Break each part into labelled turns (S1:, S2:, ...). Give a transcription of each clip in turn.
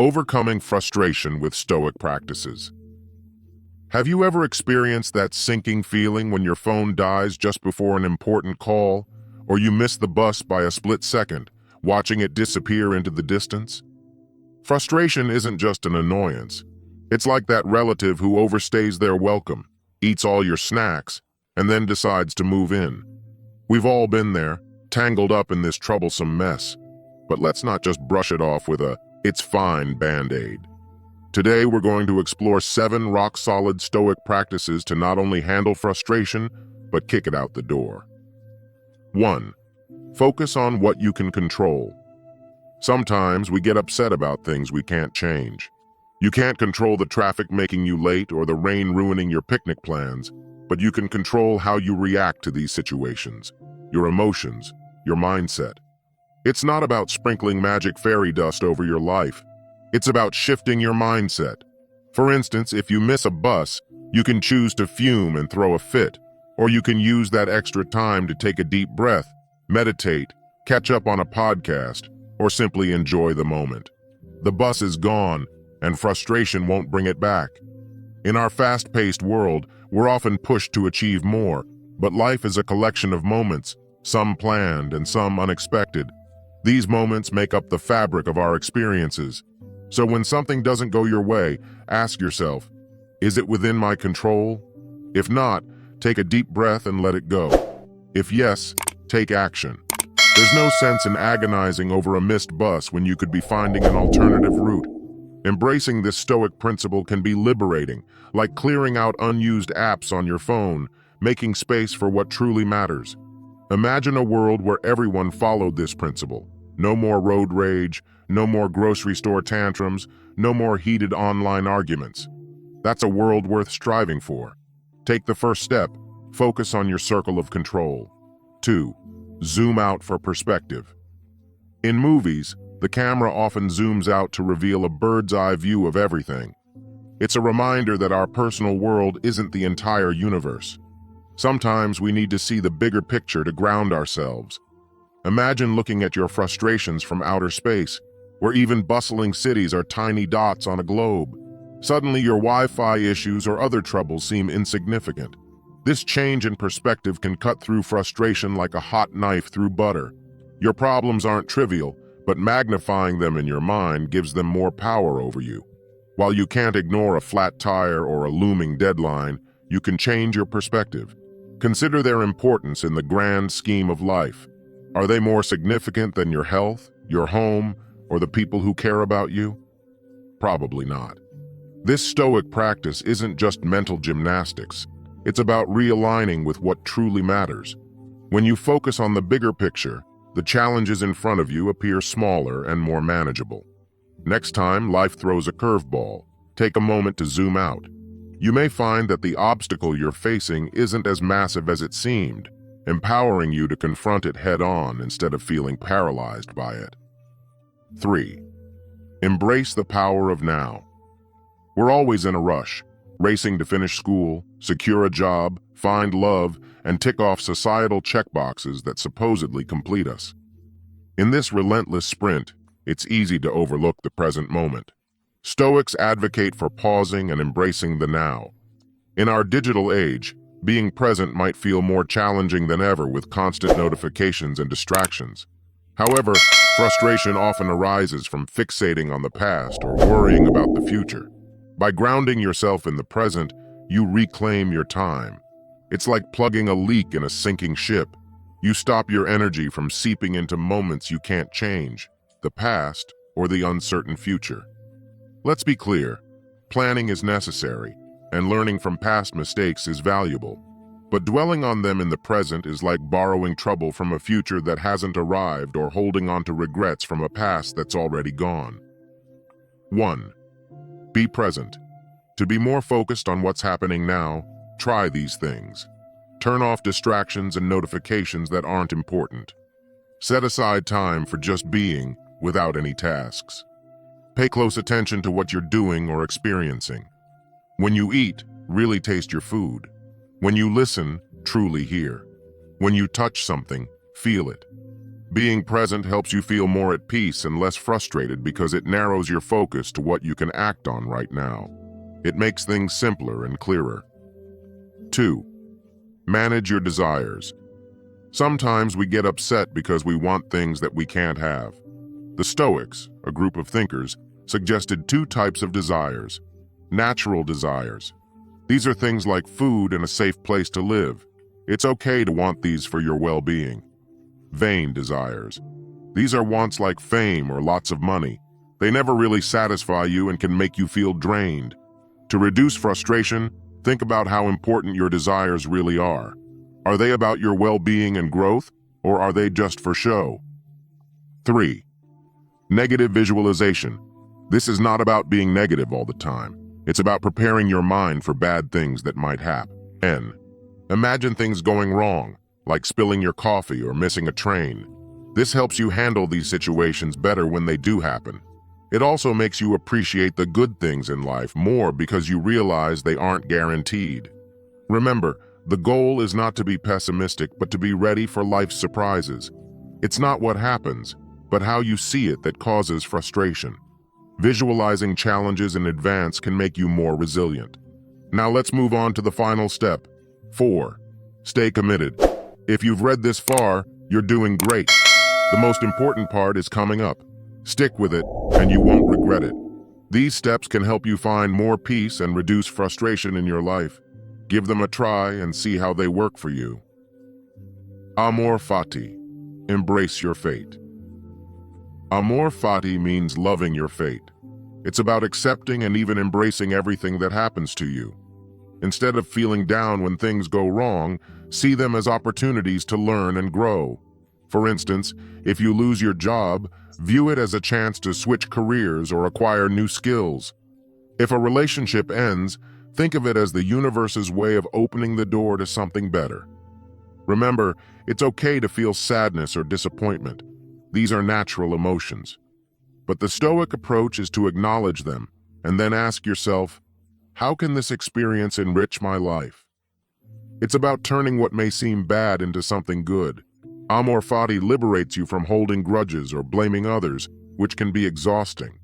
S1: Overcoming frustration with Stoic practices. Have you ever experienced that sinking feeling when your phone dies just before an important call, or you miss the bus by a split second, watching it disappear into the distance? Frustration isn't just an annoyance. It's like that relative who overstays their welcome, eats all your snacks, and then decides to move in. We've all been there, tangled up in this troublesome mess. But let's not just brush it off with a "it's fine" band-aid. Today we're going to explore 7 rock-solid Stoic practices to not only handle frustration, but kick it out the door. 1. Focus on what you can control. Sometimes we get upset about things we can't change. You can't control the traffic making you late or the rain ruining your picnic plans, but you can control how you react to these situations, your emotions, your mindset. It's not about sprinkling magic fairy dust over your life. It's about shifting your mindset. For instance, if you miss a bus, you can choose to fume and throw a fit, or you can use that extra time to take a deep breath, meditate, catch up on a podcast, or simply enjoy the moment. The bus is gone, and frustration won't bring it back. In our fast-paced world, we're often pushed to achieve more, but life is a collection of moments, some planned and some unexpected. These moments make up the fabric of our experiences. So when something doesn't go your way, ask yourself, is it within my control? If not, take a deep breath and let it go. If yes, take action. There's no sense in agonizing over a missed bus when you could be finding an alternative route. Embracing this Stoic principle can be liberating, like clearing out unused apps on your phone, making space for what truly matters. Imagine a world where everyone followed this principle. No more road rage, no more grocery store tantrums, no more heated online arguments. That's a world worth striving for. Take the first step, focus on your circle of control. 2. Zoom out for perspective. In movies, the camera often zooms out to reveal a bird's-eye view of everything. It's a reminder that our personal world isn't the entire universe. Sometimes we need to see the bigger picture to ground ourselves. Imagine looking at your frustrations from outer space, where even bustling cities are tiny dots on a globe. Suddenly your Wi-Fi issues or other troubles seem insignificant. This change in perspective can cut through frustration like a hot knife through butter. Your problems aren't trivial, but magnifying them in your mind gives them more power over you. While you can't ignore a flat tire or a looming deadline, you can change your perspective. Consider their importance in the grand scheme of life. Are they more significant than your health, your home, or the people who care about you? Probably not. This Stoic practice isn't just mental gymnastics. It's about realigning with what truly matters. When you focus on the bigger picture, the challenges in front of you appear smaller and more manageable. Next time life throws a curveball, take a moment to zoom out. You may find that the obstacle you're facing isn't as massive as it seemed, empowering you to confront it head-on instead of feeling paralyzed by it. 3. Embrace the power of now. We're always in a rush, racing to finish school, secure a job, find love, and tick off societal checkboxes that supposedly complete us. In this relentless sprint, it's easy to overlook the present moment. Stoics advocate for pausing and embracing the now. In our digital age, being present might feel more challenging than ever with constant notifications and distractions. However, frustration often arises from fixating on the past or worrying about the future. By grounding yourself in the present, you reclaim your time. It's like plugging a leak in a sinking ship. You stop your energy from seeping into moments you can't change, the past or the uncertain future. Let's be clear, planning is necessary, and learning from past mistakes is valuable. But dwelling on them in the present is like borrowing trouble from a future that hasn't arrived or holding on to regrets from a past that's already gone. 1. Be present. To be more focused on what's happening now, try these things. Turn off distractions and notifications that aren't important. Set aside time for just being without any tasks. Pay close attention to what you're doing or experiencing. When you eat, really taste your food. When you listen, truly hear. When you touch something, feel it. Being present helps you feel more at peace and less frustrated because it narrows your focus to what you can act on right now. It makes things simpler and clearer. 2. Manage your desires. Sometimes we get upset because we want things that we can't have. The Stoics, a group of thinkers, suggested 2 types of desires. Natural desires. These are things like food and a safe place to live. It's okay to want these for your well-being. Vain desires. These are wants like fame or lots of money. They never really satisfy you and can make you feel drained. To reduce frustration, think about how important your desires really are. Are they about your well-being and growth, or are they just for show? 3. Negative visualization. This is not about being negative all the time. It's about preparing your mind for bad things that might happen. Imagine things going wrong, like spilling your coffee or missing a train. This helps you handle these situations better when they do happen. It also makes you appreciate the good things in life more because you realize they aren't guaranteed. Remember, the goal is not to be pessimistic, but to be ready for life's surprises. It's not what happens, but how you see it that causes frustration. Visualizing challenges in advance can make you more resilient. Now let's move on to the final step. 4. Stay committed. If you've read this far, you're doing great. The most important part is coming up. Stick with it, and you won't regret it. These steps can help you find more peace and reduce frustration in your life. Give them a try and see how they work for you. Amor Fati. Embrace your fate. Amor Fati means loving your fate. It's about accepting and even embracing everything that happens to you. Instead of feeling down when things go wrong, see them as opportunities to learn and grow. For instance, if you lose your job, view it as a chance to switch careers or acquire new skills. If a relationship ends, think of it as the universe's way of opening the door to something better. Remember, it's okay to feel sadness or disappointment. These are natural emotions. But the Stoic approach is to acknowledge them and then ask yourself, how can this experience enrich my life? It's about turning what may seem bad into something good. Amor Fati liberates you from holding grudges or blaming others, which can be exhausting.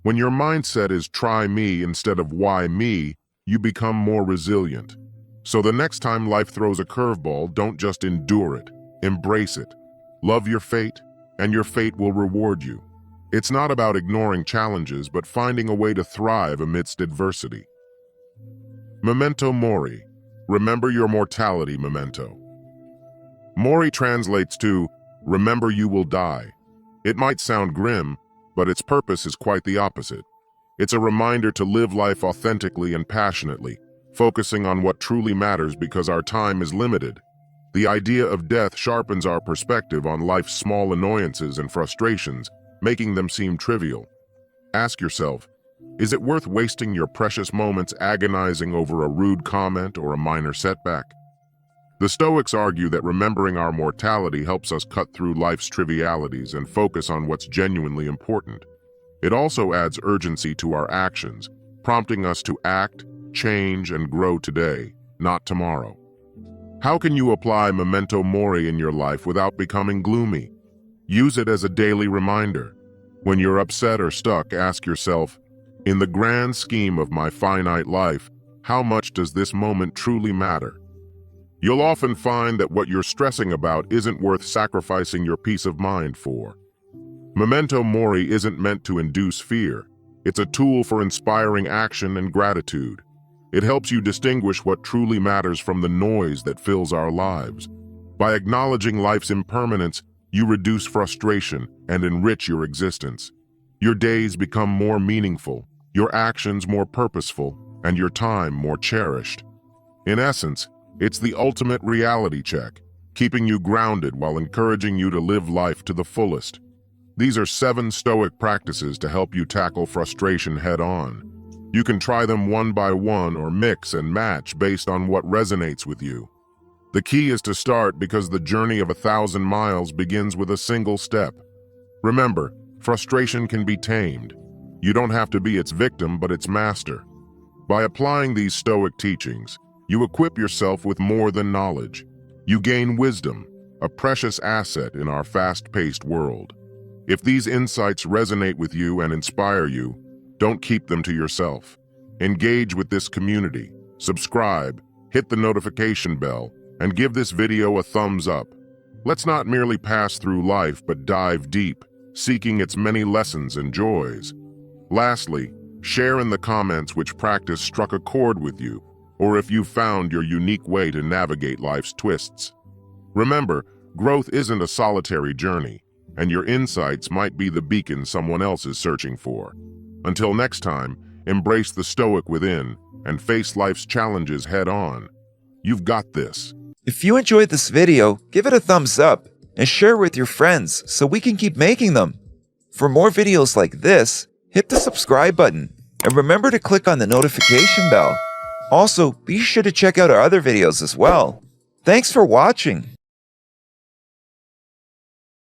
S1: When your mindset is try me instead of why me, you become more resilient. So the next time life throws a curveball, don't just endure it, embrace it. Love your fate, and your fate will reward you. It's not about ignoring challenges, but finding a way to thrive amidst adversity. Memento Mori. Remember your mortality, memento. Mori translates to, remember you will die. It might sound grim, but its purpose is quite the opposite. It's a reminder to live life authentically and passionately, focusing on what truly matters because our time is limited. The idea of death sharpens our perspective on life's small annoyances and frustrations, making them seem trivial. Ask yourself, is it worth wasting your precious moments agonizing over a rude comment or a minor setback? The Stoics argue that remembering our mortality helps us cut through life's trivialities and focus on what's genuinely important. It also adds urgency to our actions, prompting us to act, change, and grow today, not tomorrow. How can you apply Memento Mori in your life without becoming gloomy? Use it as a daily reminder. When you're upset or stuck, ask yourself, in the grand scheme of my finite life, how much does this moment truly matter? You'll often find that what you're stressing about isn't worth sacrificing your peace of mind for. Memento Mori isn't meant to induce fear. It's a tool for inspiring action and gratitude. It helps you distinguish what truly matters from the noise that fills our lives. By acknowledging life's impermanence, you reduce frustration and enrich your existence. Your days become more meaningful, your actions more purposeful, and your time more cherished. In essence, it's the ultimate reality check, keeping you grounded while encouraging you to live life to the fullest. These are 7 Stoic practices to help you tackle frustration head-on. You can try them one by one or mix and match based on what resonates with you. The key is to start because the journey of 1,000 miles begins with a single step. Remember, frustration can be tamed. You don't have to be its victim, but its master. By applying these Stoic teachings, you equip yourself with more than knowledge. You gain wisdom, a precious asset in our fast-paced world. If these insights resonate with you and inspire you, don't keep them to yourself. Engage with this community, subscribe, hit the notification bell, and give this video a thumbs up. Let's not merely pass through life but dive deep, seeking its many lessons and joys. Lastly, share in the comments which practice struck a chord with you, or if you found your unique way to navigate life's twists. Remember, growth isn't a solitary journey, and your insights might be the beacon someone else is searching for. Until next time, embrace the Stoic within and face life's challenges head-on. You've got this.
S2: If you enjoyed this video, give it a thumbs up and share with your friends so we can keep making them. For more videos like this, hit the subscribe button and remember to click on the notification bell. Also, be sure to check out our other videos as well. Thanks for watching.